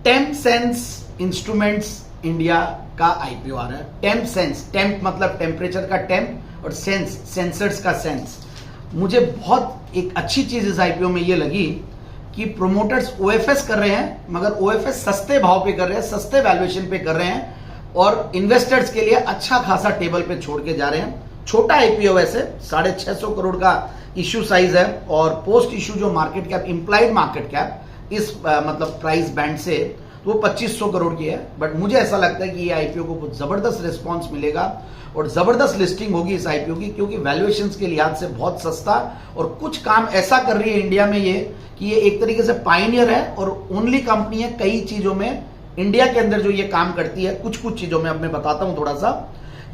टेम्पसेंस instruments India का IPO आ रहा है। टेम्पसेंस, टेम्प मतलब टेम्परेचर का टेम्प और सेंस सेंसर्स का सेंस। मुझे बहुत एक अच्छी चीज इस आईपीओ में ये लगी कि प्रोमोटर्स ओएफएस कर रहे हैं, मगर ओएफएस सस्ते भाव पे कर रहे हैं, सस्ते वैल्यूएशन पे कर रहे हैं और इन्वेस्टर्स के लिए अच्छा खासा टेबल पे छोड़ के जा रहे हैं। छोटा आईपीओ वैसे 650 करोड़ का इश्यू साइज है और पोस्ट इश्यू जो market cap, implied market cap इस मतलब प्राइस बैंड से तो वो 2500 करोड़ की है। बट मुझे ऐसा लगता है कि ये आईपीओ को बहुत जबरदस्त रिस्पांस मिलेगा और जबरदस्त लिस्टिंग होगी इस आईपीओ की, क्योंकि वैल्यूएशंस के लिहाज से बहुत सस्ता और कुछ काम ऐसा कर रही है इंडिया में ये कि ये एक तरीके से पायनियर है और ओनली कंपनी है कई चीजों में इंडिया के अंदर जो ये काम करती है। कुछ चीजों में अब मैं बताता हूं थोड़ा सा।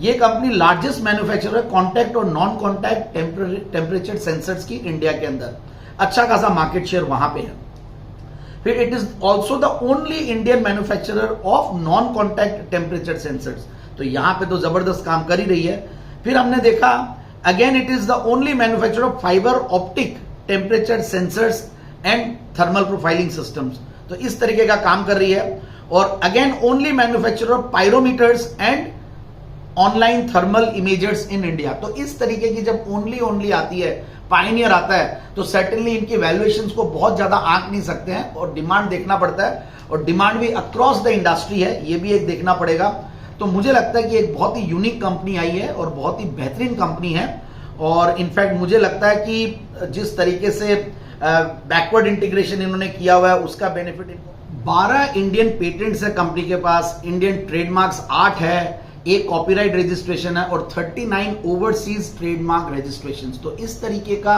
ये कंपनी लार्जेस्ट मैन्युफैक्चरर है कॉन्टैक्ट और नॉन कॉन्टैक्ट टेम्परेचर सेंसर्स की इंडिया के अंदर। अच्छा खासा मार्केट शेयर वहां पे है। फिर it is also the only Indian manufacturer of non contact temperature sensors. तो यहां पे तो जबरदस्त काम कर ही रही है। फिर हमने देखा again it is the only manufacturer of fibre optic temperature sensors and thermal profiling systems. तो इस तरीके का काम कर रही है। और again only manufacturer of pyrometers and online thermal इमेजर्स in India. तो इस तरीके की जब ओनली आती है, पायनियर आता है, तो सर्टेनली इनकी वैल्यूएशंस को बहुत ज्यादा आंक नहीं सकते हैं और डिमांड देखना पड़ता है और डिमांड भी अक्रॉस द इंडस्ट्री है, ये भी एक देखना पड़ेगा। तो मुझे लगता है कि एक बहुत ही यूनिक कंपनी आई है और बहुत ही बेहतरीन कंपनी है। और इनफैक्ट मुझे लगता है कि जिस तरीके से बैकवर्ड इंटीग्रेशन इन्होंने किया हुआ है उसका बेनिफिट 12 इंडियन पेटेंट्स है कंपनी के पास, इंडियन ट्रेडमार्क्स 8 है, एक कॉपीराइट रजिस्ट्रेशन है और 39 ओवरसीज ट्रेडमार्क रजिस्ट्रेशंस। तो इस तरीके का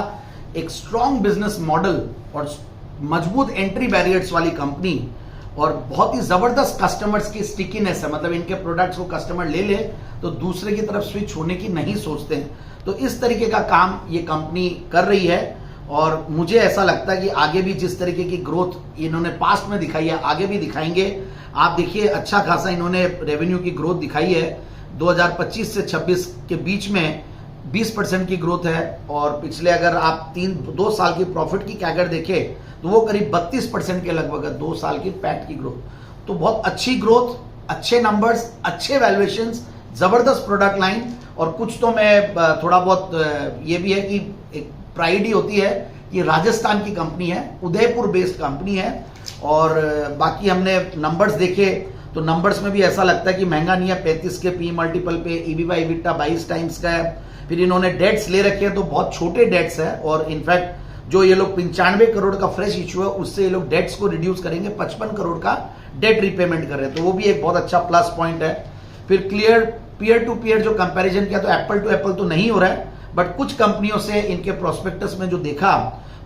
एक स्ट्रॉन्ग बिजनेस मॉडल और मजबूत एंट्री बैरियर्स वाली कंपनी और बहुत ही जबरदस्त कस्टमर्स की स्टिकीनेस है। मतलब इनके प्रोडक्ट्स को कस्टमर ले ले तो दूसरे की तरफ स्विच होने की नहीं सोचते हैं। तो इस तरीके का काम ये कंपनी कर रही है और मुझे ऐसा लगता है कि आगे भी जिस तरीके की ग्रोथ इन्होंने पास्ट में दिखाई है आगे भी दिखाएंगे। आप देखिए अच्छा खासा इन्होंने रेवेन्यू की ग्रोथ दिखाई है। 2025 से 26 के बीच में 20% की ग्रोथ है और पिछले अगर आप 2 साल की प्रॉफिट की कैगर देखें तो वो करीब 32% के लगभग है 2 साल की पैट की ग्रोथ। तो बहुत अच्छी ग्रोथ, अच्छे नंबर्स, अच्छे वैल्यूएशंस, जबरदस्त प्रोडक्ट लाइन। और कुछ तो मैं थोड़ा बहुत ये भी है कि एक प्राइड ही होती है कि राजस्थान की कंपनी है, उदयपुर बेस्ड कंपनी है। और बाकी हमने नंबर्स देखे तो नंबर्स में भी ऐसा लगता है कि महंगा नहीं है। 35 के पी मल्टीपल पे, ईबीटा 22 टाइम्स का है। फिर इन्होंने डेट्स ले रखे हैं तो बहुत छोटे डेट्स है और इनफैक्ट जो ये लोग 95 करोड़ का फ्रेश इशू है उससे ये लोग डेट्स को रिड्यूस करेंगे, 55 करोड़ का डेट रिपेमेंट कर रहे हैं। तो वो भी एक बहुत अच्छा प्लस पॉइंट है। फिर क्लियर पीयर टू पीयर जो कंपैरिजन किया तो एप्पल टू एप्पल तो नहीं हो रहा है, बट कुछ कंपनियों से इनके प्रोस्पेक्टस में जो देखा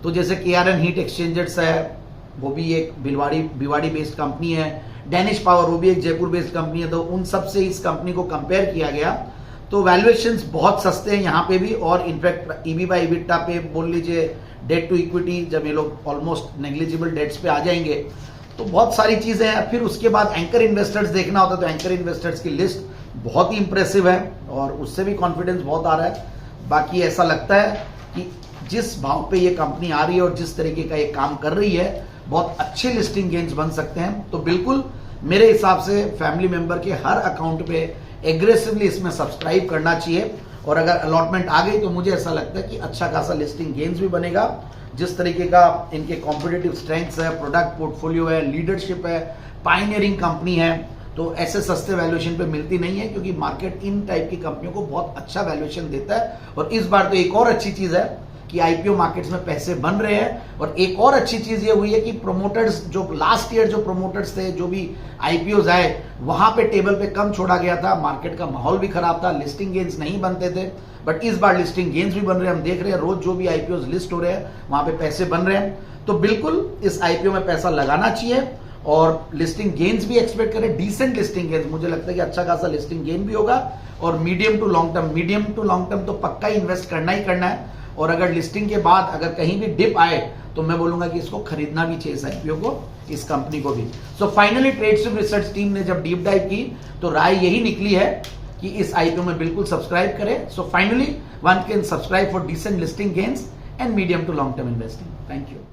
तो जैसे केआरएन हीट एक्सचेंजर्स है, वो भी एक भिवाड़ी बेस्ड कंपनी है। डेनिश पावर वो भी एक जयपुर बेस्ड कंपनी है। तो उन सब से इस कंपनी को कंपेयर किया गया तो वैल्यूएशंस बहुत सस्ते हैं यहाँ पे भी। और इनफैक्ट ईबीटा पे बोल लीजिए, डेट टू इक्विटी जब ये लोग ऑलमोस्ट नेग्लिजिबल डेट्स पे आ जाएंगे तो बहुत सारी चीजें हैं। फिर उसके बाद एंकर इन्वेस्टर्स देखना होता है तो एंकर इन्वेस्टर्स की लिस्ट बहुत ही इंप्रेसिव है और उससे भी कॉन्फिडेंस बहुत आ रहा है। बाकी ऐसा लगता है कि जिस भाव पे ये कंपनी आ रही है और जिस तरीके का ये काम कर रही है बहुत अच्छे लिस्टिंग गेन्स बन सकते हैं। तो बिल्कुल मेरे हिसाब से फैमिली मेंबर के हर अकाउंट पे एग्रेसिवली इसमें सब्सक्राइब करना चाहिए और अगर अलॉटमेंट आ गई तो मुझे ऐसा लगता है कि अच्छा खासा लिस्टिंग गेन्स भी बनेगा। जिस तरीके का इनके कॉम्पिटिटिव स्ट्रेंथ्स है, प्रोडक्ट पोर्टफोलियो है, लीडरशिप है, पायनियरिंग कंपनी है, तो ऐसे सस्ते वैल्यूएशन पे मिलती नहीं है क्योंकि मार्केट इन टाइप की कंपनियों को बहुत अच्छा वैल्यूएशन देता है। और इस बार तो एक और अच्छी चीज है कि आईपीओ मार्केट्स में पैसे बन रहे हैं। और एक और अच्छी चीज ये हुई है कि प्रोमोटर्स जो लास्ट ईयर जो प्रोमोटर्स थे, जो भी आईपीओज आए वहां पे टेबल पे कम छोड़ा गया था, मार्केट का माहौल भी खराब था, लिस्टिंग गेन्स नहीं बनते थे, बट इस बार लिस्टिंग गेन्स भी बन रहे हैं। हम देख रहे हैं रोज जो भी आईपीओज लिस्ट हो रहे हैं वहां पे पैसे बन रहे हैं। तो बिल्कुल इस आईपीओ में पैसा लगाना चाहिए और लिस्टिंग गेन्स भी एक्सपेक्ट करें, डिसेंट लिस्टिंग गेन्स। मुझे लगता है कि अच्छा खासा लिस्टिंग गेन भी होगा और मीडियम टू लॉन्ग टर्म तो पक्का इन्वेस्ट करना ही करना है। और अगर लिस्टिंग के बाद अगर कहीं भी डिप आए तो मैं बोलूंगा कि इसको खरीदना भी चाहिए, इस आईपीओ को, इस कंपनी को भी। सो फाइनली ट्रेडस्विफ्ट रिसर्च टीम ने जब डीप डाइव की तो राय यही निकली है कि इस आईपीओ में बिल्कुल सब्सक्राइब करें। So finally one can subscribe for decent listing gains and medium to long term investing. Thank you.